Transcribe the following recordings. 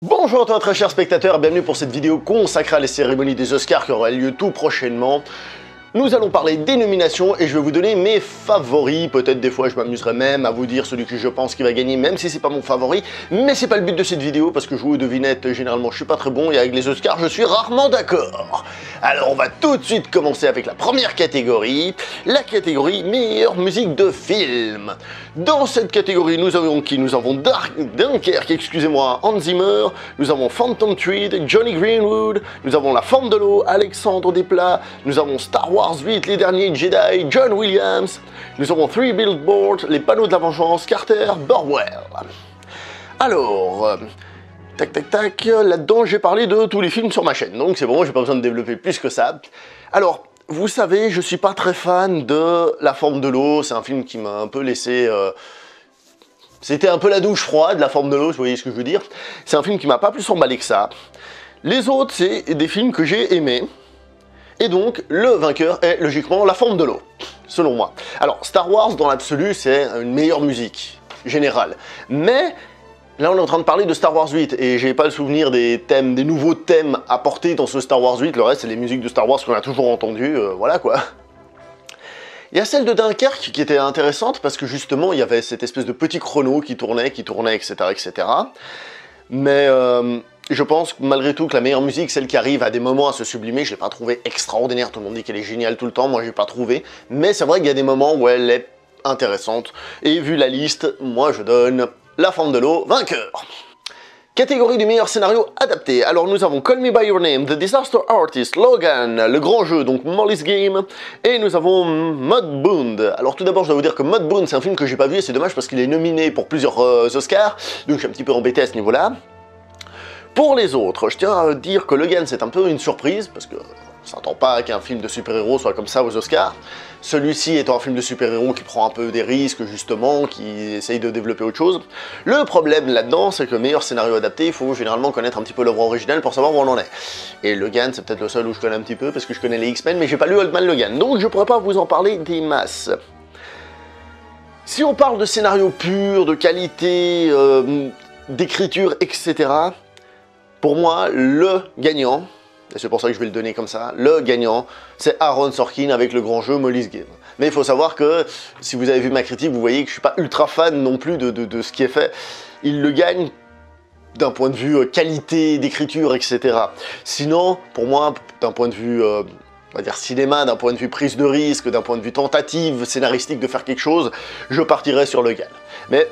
Bonjour à toi très chers spectateurs, bienvenue pour cette vidéo consacrée à la cérémonie des Oscars qui aura lieu tout prochainement. Nous allons parler des nominations et je vais vous donner mes favoris. Peut-être des fois je m'amuserai même à vous dire celui que je pense qui va gagner, même si c'est pas mon favori. Mais c'est pas le but de cette vidéo parce que jouer aux devinettes, généralement je suis pas très bon et avec les Oscars je suis rarement d'accord. Alors on va tout de suite commencer avec la première catégorie, la catégorie meilleure musique de film. Dans cette catégorie nous avons qui? Nous avons Dunkerque, excusez-moi, Hans Zimmer, nous avons Phantom Thread, Johnny Greenwood, nous avons La Forme de l'eau, Alexandre Desplat, nous avons Star Wars 8, Les Derniers Jedi, John Williams, nous avons Three Billboards, Les Panneaux de la Vengeance, Carter, Burwell. Alors, tac tac tac, là-dedans j'ai parlé de tous les films sur ma chaîne, donc c'est bon, j'ai pas besoin de développer plus que ça. Alors, vous savez, je suis pas très fan de La Forme de l'eau, c'est un film qui m'a un peu laissé... C'était un peu la douche froide, La Forme de l'eau, vous voyez ce que je veux dire. C'est un film qui m'a pas plus emballé que ça. Les autres, c'est des films que j'ai aimés. Et donc, le vainqueur est logiquement La Forme de l'eau, selon moi. Alors, Star Wars, dans l'absolu, c'est une meilleure musique générale. Mais, là, on est en train de parler de Star Wars 8, et j'ai pas le souvenir des thèmes, des nouveaux thèmes apportés dans ce Star Wars 8. Le reste, c'est les musiques de Star Wars qu'on a toujours entendues, voilà quoi. Il y a celle de Dunkerque qui était intéressante, parce que justement, il y avait cette espèce de petit chrono qui tournait, etc., etc. Mais... je pense malgré tout que la meilleure musique, celle qui arrive à des moments à se sublimer, je l'ai pas trouvée extraordinaire, tout le monde dit qu'elle est géniale tout le temps, moi j'ai pas trouvé, mais c'est vrai qu'il y a des moments où elle est intéressante, et vu la liste, moi je donne La Forme de l'eau, vainqueur. Catégorie du meilleur scénario adapté, alors nous avons Call Me By Your Name, The Disaster Artist, Logan, Le Grand Jeu, donc Molly's Game, et nous avons Mudbound. Alors tout d'abord je dois vous dire que Mudbound c'est un film que j'ai pas vu, et c'est dommage parce qu'il est nominé pour plusieurs Oscars, donc je suis un petit peu embêté à ce niveau-là. Pour les autres, je tiens à dire que Logan c'est un peu une surprise, parce que on s'attend pas qu'un film de super-héros soit comme ça aux Oscars. Celui-ci étant un film de super-héros qui prend un peu des risques justement, qui essaye de développer autre chose. Le problème là-dedans, c'est que le meilleur scénario adapté, il faut généralement connaître un petit peu l'œuvre originale pour savoir où on en est. Et Logan, c'est peut-être le seul où je connais un petit peu, parce que je connais les X-Men, mais j'ai pas lu Old Man Logan, donc je pourrais pas vous en parler des masses. Si on parle de scénario pur, de qualité, d'écriture, etc., pour moi, le gagnant, et c'est pour ça que je vais le donner comme ça, le gagnant, c'est Aaron Sorkin avec Le Grand Jeu, Molly's Game. Mais il faut savoir que, si vous avez vu ma critique, vous voyez que je suis pas ultra fan non plus de ce qui est fait. Il le gagne d'un point de vue qualité d'écriture, etc. Sinon, pour moi, d'un point de vue, on va dire cinéma, d'un point de vue prise de risque, d'un point de vue tentative scénaristique de faire quelque chose, je partirais sur Logan. Mais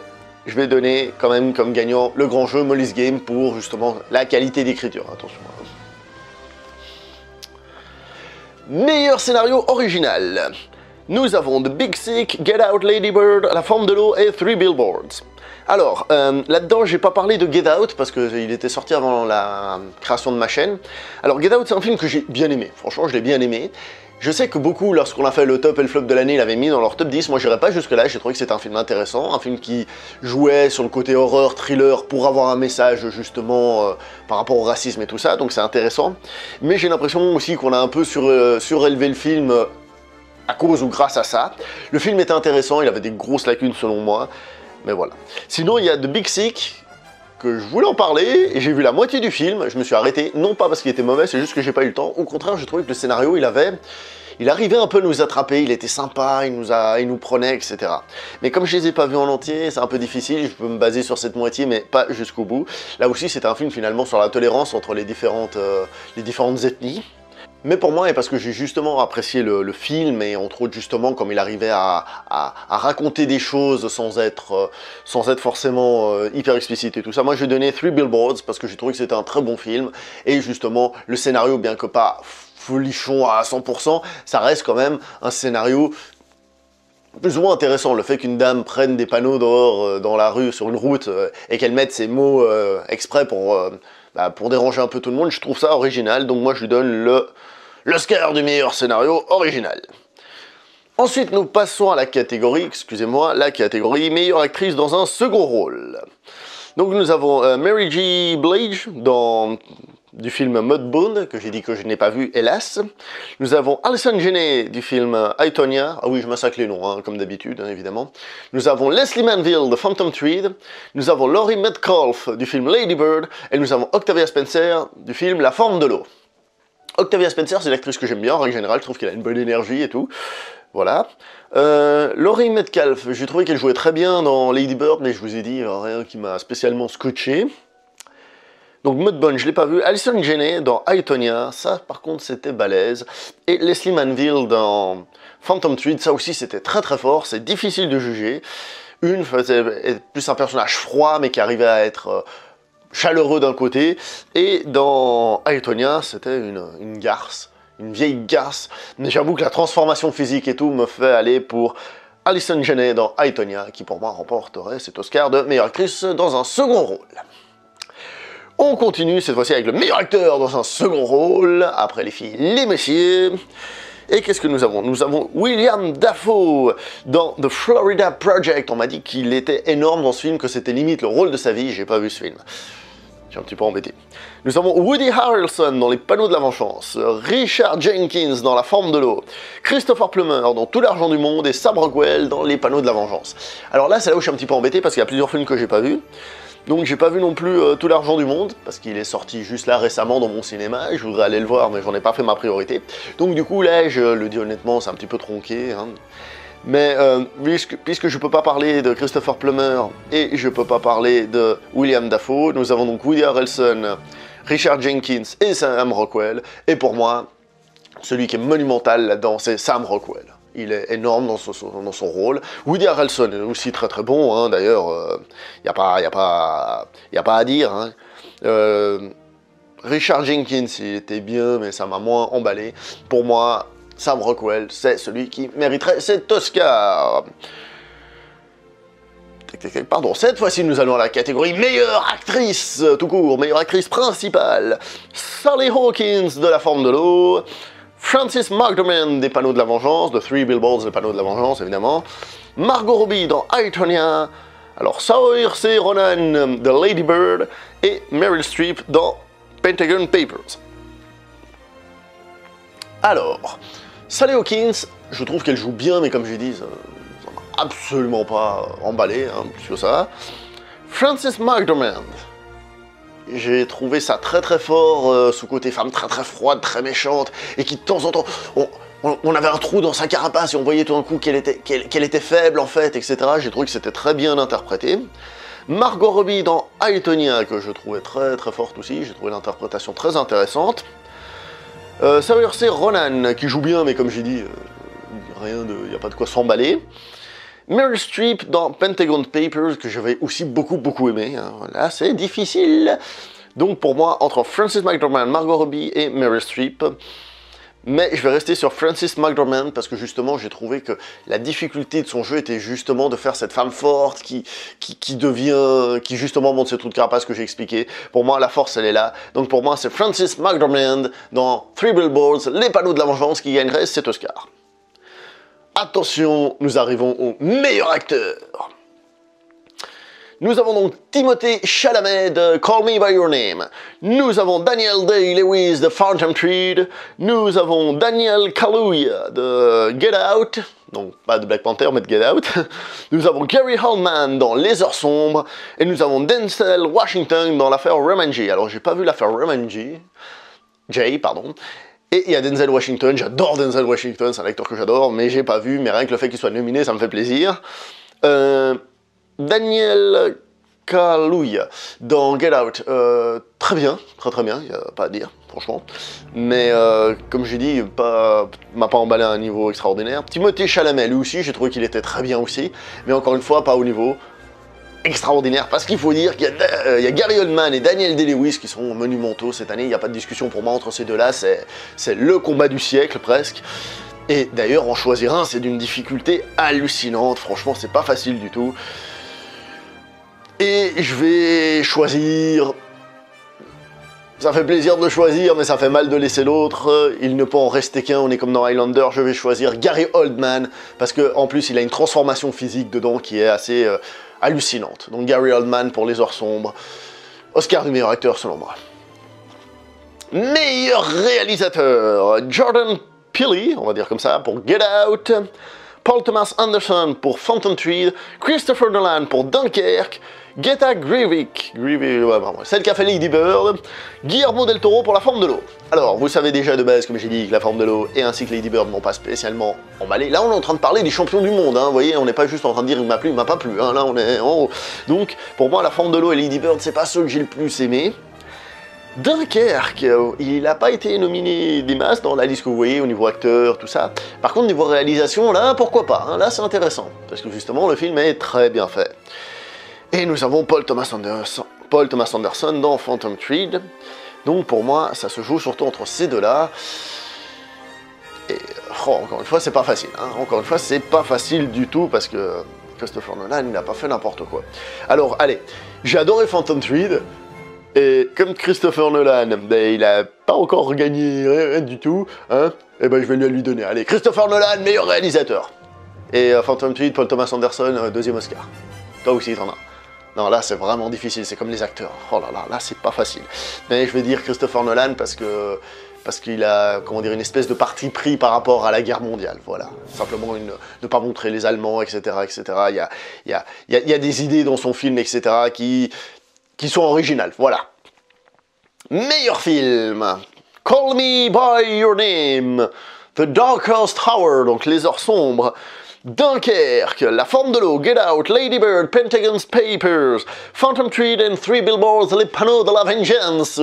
je vais donner quand même comme gagnant Le Grand Jeu, Molly's Game, pour justement la qualité d'écriture, attention. Meilleur scénario original. Nous avons The Big Sick, Get Out, Lady Bird, La Forme de l'eau et Three Billboards. Alors, là-dedans, j'ai pas parlé de Get Out, parce qu'il était sorti avant la création de ma chaîne. Alors, Get Out, c'est un film que j'ai bien aimé. Franchement, je l'ai bien aimé. Je sais que beaucoup, lorsqu'on a fait le top et le flop de l'année, l'avaient mis dans leur top 10. Moi, j'irais pas jusque-là. J'ai trouvé que c'était un film intéressant. Un film qui jouait sur le côté horreur, thriller, pour avoir un message, justement, par rapport au racisme et tout ça. Donc, c'est intéressant. Mais j'ai l'impression aussi qu'on a un peu surélevé le film à cause ou grâce à ça. Le film était intéressant. Il avait des grosses lacunes, selon moi. Mais voilà. Sinon, il y a The Big Sick, que je voulais en parler, et j'ai vu la moitié du film, je me suis arrêté, non pas parce qu'il était mauvais, c'est juste que j'ai pas eu le temps, au contraire, j'ai trouvé que le scénario, il arrivait un peu à nous attraper, il était sympa, il nous prenait, etc. Mais comme je les ai pas vus en entier, c'est un peu difficile, je peux me baser sur cette moitié, mais pas jusqu'au bout. Là aussi, c'était un film finalement sur la tolérance entre les différentes ethnies. Mais pour moi, et parce que j'ai justement apprécié le film, et entre autres justement comme il arrivait à raconter des choses sans être forcément hyper explicite et tout ça, moi je vais donner Three Billboards parce que j'ai trouvé que c'était un très bon film, et justement le scénario, bien que pas folichon à 100%, ça reste quand même un scénario plus ou moins intéressant. Le fait qu'une dame prenne des panneaux dehors dans la rue, sur une route, et qu'elle mette ses mots exprès pour déranger un peu tout le monde, je trouve ça original, donc moi je lui donne l'Oscar du meilleur scénario original. Ensuite, nous passons à la catégorie, la catégorie meilleure actrice dans un second rôle. Donc nous avons Mary J. Blige dans du film Mudbound, que j'ai dit que je n'ai pas vu, hélas. Nous avons Allison Janney du film I, Tonya. Ah oui, je massacre les noms, hein, comme d'habitude, hein, évidemment. Nous avons Leslie Manville de Phantom Thread. Nous avons Laurie Metcalf du film Lady Bird. Et nous avons Octavia Spencer du film La Forme de l'eau. Octavia Spencer, c'est l'actrice que j'aime bien, en règle générale, je trouve qu'elle a une bonne énergie et tout. Voilà. Laurie Metcalf, j'ai trouvé qu'elle jouait très bien dans Lady Bird, mais je vous ai dit, rien qui m'a spécialement scotché. Donc Mudbound, je l'ai pas vu. Allison Janney dans I, Tonya, ça par contre c'était balèze. Et Leslie Manville dans Phantom Thread, ça aussi c'était très très fort, c'est difficile de juger. Une faisait plus un personnage froid, mais qui arrivait à être chaleureux d'un côté. Et dans I, Tonya, c'était une garce, une vieille garce. Mais j'avoue que la transformation physique et tout me fait aller pour Allison Janney dans I, Tonya, qui pour moi remporterait cet Oscar de meilleure actrice dans un second rôle. On continue cette fois-ci avec le meilleur acteur dans un second rôle, après les filles, les messieurs. Et qu'est-ce que nous avons? Nous avons William Dafoe dans The Florida Project. On m'a dit qu'il était énorme dans ce film, que c'était limite le rôle de sa vie, j'ai pas vu ce film. Je suis un petit peu embêté. Nous avons Woody Harrelson dans Les Panneaux de la Vengeance, Richard Jenkins dans La Forme de l'eau, Christopher Plummer dans Tout l'argent du monde et Sam Rockwell dans Les Panneaux de la Vengeance. Alors là, c'est là où je suis un petit peu embêté parce qu'il y a plusieurs films que j'ai pas vus. Donc j'ai pas vu non plus Tout l'argent du monde, parce qu'il est sorti juste là récemment dans mon cinéma, je voudrais aller le voir mais j'en ai pas fait ma priorité. Donc du coup là, je le dis honnêtement, c'est un petit peu tronqué. Hein. Mais puisque je peux pas parler de Christopher Plummer et je peux pas parler de William Dafoe, nous avons donc Woody Harrelson, Richard Jenkins et Sam Rockwell. Et pour moi, celui qui est monumental là-dedans, c'est Sam Rockwell. Il est énorme dans son rôle. Woody Harrelson est aussi très très bon, hein, d'ailleurs, y a pas à dire. Hein. Richard Jenkins, il était bien, mais ça m'a moins emballé. Pour moi, Sam Rockwell, c'est celui qui mériterait cet Oscar. Pardon, cette fois-ci nous allons à la catégorie meilleure actrice, tout court, meilleure actrice principale. Sally Hawkins de La Forme de l'eau. Frances McDormand des Panneaux de la Vengeance, de Three Billboards des Panneaux de la Vengeance, évidemment. Margot Robbie dans I, Tonya. Alors, Saoirse Ronan de Lady Bird. Et Meryl Streep dans Pentagon Papers. Alors, Sally Hawkins, je trouve qu'elle joue bien, mais comme j'ai dit, ça m'a absolument pas emballé, hein, plus que ça. Frances McDormand. J'ai trouvé ça très très fort, ce côté femme très très froide, très méchante, et qui de temps en temps, on avait un trou dans sa carapace et on voyait tout d'un coup qu'elle était faible en fait, etc. J'ai trouvé que c'était très bien interprété. Margot Robbie dans I, Tonya, que je trouvais très très forte aussi, j'ai trouvé l'interprétation très intéressante. Saoirse Ronan, qui joue bien, mais comme j'ai dit, il n'y a pas de quoi s'emballer. Meryl Streep dans Pentagon Papers, que j'avais aussi beaucoup aimé. Hein. Là, c'est difficile. Donc pour moi, entre Frances McDormand, Margot Robbie et Meryl Streep. Mais je vais rester sur Frances McDormand parce que justement, j'ai trouvé que la difficulté de son jeu était justement de faire cette femme forte qui justement monte ce trou de carapace que j'ai expliqué. Pour moi, la force, elle est là. Donc pour moi, c'est Frances McDormand dans Three Billboards, Les Panneaux de la Vengeance, qui gagnerait cet Oscar. Attention, nous arrivons au meilleur acteur. Nous avons donc Timothée Chalamet de Call Me By Your Name. Nous avons Daniel Day-Lewis de Phantom Thread. Nous avons Daniel Kaluuya de Get Out. Donc pas de Black Panther mais de Get Out. Nous avons Gary Oldman dans Les Heures Sombres. Et nous avons Denzel Washington dans l'affaire Jumanji. Alors j'ai pas vu l'affaire Jumanji. Pardon. Et il y a Denzel Washington, j'adore Denzel Washington, c'est un acteur que j'adore, mais j'ai pas vu, mais rien que le fait qu'il soit nominé, ça me fait plaisir. Daniel Kaluuya dans Get Out, très bien, très bien, il n'y a pas à dire, franchement. Mais comme j'ai dit, m'a pas emballé à un niveau extraordinaire. Timothée Chalamet, lui aussi, j'ai trouvé qu'il était très bien aussi, mais encore une fois, pas au niveau extraordinaire, parce qu'il faut dire qu'il y a Gary Oldman et Daniel Day-Lewis qui sont monumentaux cette année, il n'y a pas de discussion pour moi entre ces deux-là, c'est le combat du siècle presque. Et d'ailleurs, en choisir un, c'est d'une difficulté hallucinante, franchement, c'est pas facile du tout. Et je vais choisir... Ça fait plaisir de choisir, mais ça fait mal de laisser l'autre. Il ne peut en rester qu'un, on est comme dans Highlander, je vais choisir Gary Oldman, parce qu'en plus, il a une transformation physique dedans qui est assez... hallucinante. Donc Gary Oldman pour Les Heures Sombres, Oscar du meilleur acteur selon moi. Meilleur réalisateur, Jordan Peele, on va dire comme ça, pour Get Out, Paul Thomas Anderson pour Phantom Thread, Christopher Nolan pour Dunkerque, Greta Gerwig, celle qui a fait Lady Bird, Guillermo del Toro pour La Forme de l'eau. Alors, vous savez déjà de base, comme j'ai dit, que La Forme de l'eau et ainsi que Lady Bird m'ont pas spécialement emballé. Là, on est en train de parler des champions du monde, hein, vous voyez, on n'est pas juste en train de dire il m'a plu, il m'a pas plu, hein, là on est en haut. Donc, pour moi, La Forme de l'eau et Lady Bird, c'est pas ceux que j'ai le plus aimé. Dunkerque, il n'a pas été nominé des masses dans la liste que vous voyez au niveau acteur, tout ça. Par contre, niveau réalisation, là, pourquoi pas, hein, là c'est intéressant, parce que justement, le film est très bien fait. Et nous avons Paul Thomas Anderson dans Phantom Thread. Donc pour moi, ça se joue surtout entre ces deux-là. Et encore une fois, c'est pas facile, hein. Encore une fois, c'est pas facile du tout, parce que Christopher Nolan, il n'a pas fait n'importe quoi. Alors, allez, j'ai adoré Phantom Thread. Et comme Christopher Nolan, ben, il a pas encore gagné rien du tout, hein, et ben je vais lui donner. Allez, Christopher Nolan, meilleur réalisateur. Et Phantom Thread, Paul Thomas Anderson, deuxième Oscar. Toi aussi, t'en as. Non, là, c'est vraiment difficile, c'est comme les acteurs. Oh là là, là, c'est pas facile. Mais je vais dire Christopher Nolan parce qu'il a, comment dire, une espèce de parti pris par rapport à la guerre mondiale, voilà. Simplement ne pas montrer les Allemands, etc., etc. Il y a des idées dans son film, etc., qui sont originales, voilà. Meilleur film, Call Me By Your Name, The Darkest Hour, donc Les Heures Sombres, Dunkerque, La Forme de l'eau, Get Out, Lady Bird, Pentagon's Papers, Phantom Thread and Three Billboards, Les Panneaux de la Vengeance.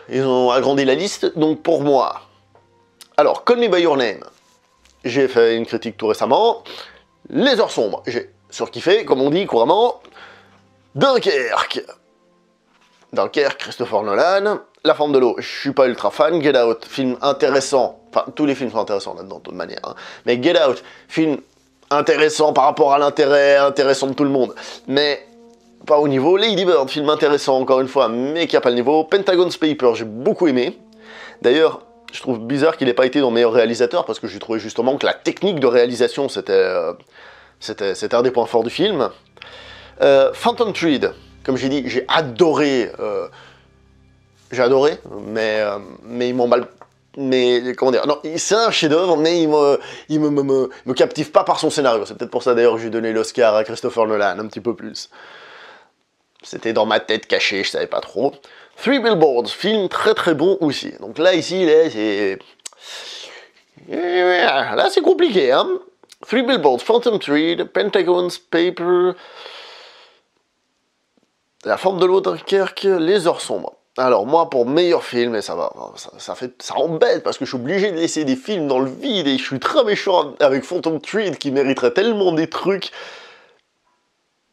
Ils ont agrandi la liste, donc pour moi. Alors, Call Me By Your Name, j'ai fait une critique tout récemment. Les Heures Sombres, j'ai surkiffé, comme on dit couramment. Dunkerque, Christopher Nolan. La Forme de l'eau, je suis pas ultra fan. Get Out, film intéressant. Enfin, tous les films sont intéressants là-dedans, de toute manière. Hein. Mais Get Out, film intéressant par rapport à l'intérêt intéressant de tout le monde. Mais pas au niveau. Lady Bird, film intéressant encore une fois, mais qui a pas le niveau. Pentagon's Papers, j'ai beaucoup aimé. D'ailleurs, je trouve bizarre qu'il n'ait pas été dans meilleur réalisateur, parce que j'ai trouvé justement que la technique de réalisation, c'était un des points forts du film. Phantom Thread, comme j'ai dit, j'ai adoré, mais ils m'ont mal... Mais, comment dire, non, c'est un chef-d'œuvre, mais il me captive pas par son scénario. C'est peut-être pour ça d'ailleurs que j'ai donné l'Oscar à Christopher Nolan, un petit peu plus. C'était dans ma tête cachée, je savais pas trop. Three Billboards, film très très bon aussi. Donc là, ici, c'est... Là, c'est compliqué, hein. Three Billboards, Phantom Thread, Pentagon's Paper... La Forme de l'eau, Dunkerque, Les Heures Sombres. Alors moi, pour meilleur film, et ça embête, parce que je suis obligé de laisser des films dans le vide, et je suis très méchant avec Phantom Thread, qui mériterait tellement des trucs.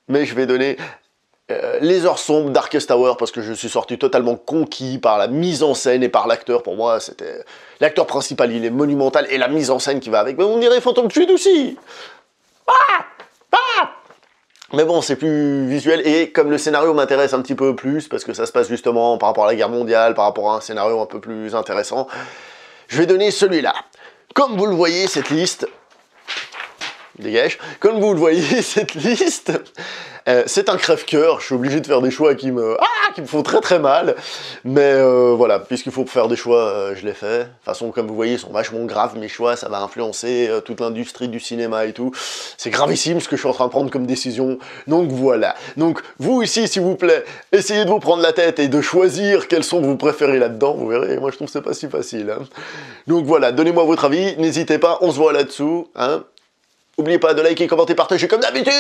Mais je vais donner Les Heures Sombres, Darkest Hour, parce que je suis sorti totalement conquis par la mise en scène et par l'acteur. Pour moi, c'était... L'acteur principal, il est monumental, et la mise en scène qui va avec. Mais on dirait Phantom Thread aussi. Mais bon, c'est plus visuel, et comme le scénario m'intéresse un petit peu plus, parce que ça se passe justement par rapport à la guerre mondiale, par rapport à un scénario un peu plus intéressant, je vais donner celui-là. Comme vous le voyez, cette liste... Dégage. Comme vous le voyez, cette liste, c'est un crève-cœur. Je suis obligé de faire des choix qui me font très très mal. Mais voilà, puisqu'il faut faire des choix, je l'ai fait. De toute façon, comme vous voyez, ils sont vachement graves, mes choix. Ça va influencer toute l'industrie du cinéma et tout. C'est gravissime ce que je suis en train de prendre comme décision. Donc voilà. Donc vous ici, s'il vous plaît, essayez de vous prendre la tête et de choisir quels sont vos préférés là-dedans. Vous verrez, moi je trouve que c'est pas si facile. Hein. Donc voilà, donnez-moi votre avis. N'hésitez pas, on se voit là-dessous. Hein. N'oubliez pas de liker, commenter, partager comme d'habitude.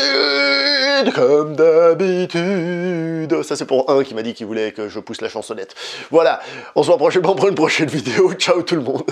Ça c'est pour un qui m'a dit qu'il voulait que je pousse la chansonnette. Voilà, on se voit prochainement pour une prochaine vidéo. Ciao tout le monde.